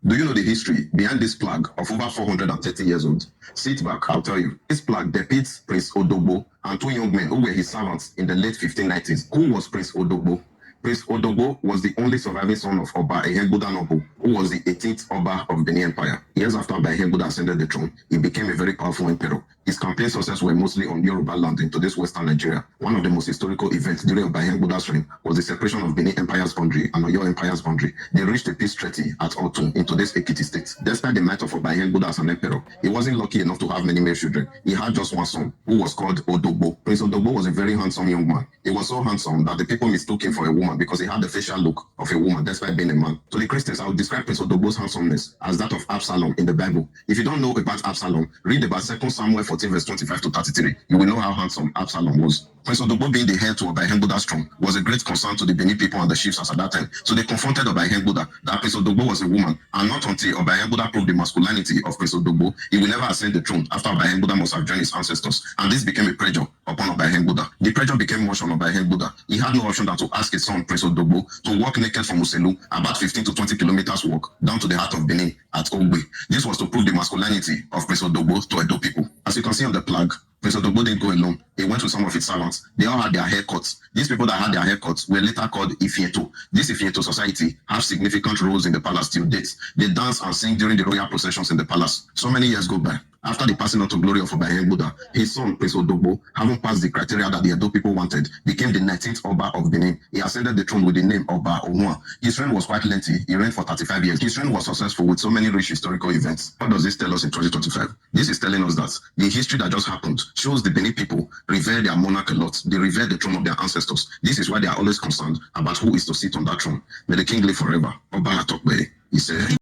Do you know the history behind this plaque of over 430 years old? Sit back, I'll tell you. This plaque depicts Prince Odogbo and two young men who were his servants in the late 1590s. Who was Prince Odogbo? Prince Odogbo was the only surviving son of Oba Ehegbuda Nobu, who was the 18th Oba of Benin Empire. Years after Oba Ehegbuda ascended the throne, he became a very powerful emperor. His campaign success were mostly on Yoruba land in today's Western Nigeria. One of the most historical events during Oba Ehegbuda's reign was the separation of Benin Empire's boundary and Oyo Empire's boundary. They reached a peace treaty at Otun in today's Ekiti state. Despite the might of Oba Ehegbuda as an emperor, he wasn't lucky enough to have many male children. He had just one son, who was called Odogbo. Prince Odogbo was a very handsome young man. He was so handsome that the people mistook him for a woman because he had the facial look of a woman despite being a man. To the Christians, I would describe Prince Odogbo's handsomeness as that of Absalom in the Bible. If you don't know about Absalom, read about 2 Samuel 14 verse 25 to 33. You will know how handsome Absalom was. Prince Odogbo, being the heir to Oba Ehegbuda's throne, was a great concern to the Benin people and the chiefs at that time. So they confronted Oba Ehegbuda that Prince Odogbo was a woman, and not until Oba Ehegbuda proved the masculinity of Prince Odogbo, he will never ascend the throne after Oba Ehegbuda must have joined his ancestors. And this became a pressure upon Oba Ehegbuda. The pressure became much on Oba Ehegbuda. He had no option than to ask his son Prince Odogbo to walk naked from Uselu, about 15 to 20 kilometers walk, down to the heart of Benin at Ogbe. This was to prove the masculinity of Prince Odogbo to Edo people. As you can see on the plaque, Prince Odogbo didn't go alone. He went with some of his servants. They all had their haircuts. These people that had their haircuts were later called Ifieto. This Ifieto society have significant roles in the palace till date. They dance and sing during the royal processions in the palace. So many years go by. After the passing on to glory of Oba Ehegbuda, his son Prince Odogbo, having passed the criteria that the Edo people wanted, became the 19th Oba of Benin. He ascended the throne with the name Oba Onwa. His reign was quite lengthy. He reigned for 35 years. His reign was successful with so many rich historical events. What does this tell us in 2025? This is telling us that the history that just happened shows the Benin people revere their monarch a lot. They revere the throne of their ancestors. This is why they are always concerned about who is to sit on that throne. May the king live forever. Oba Atokbe, he said.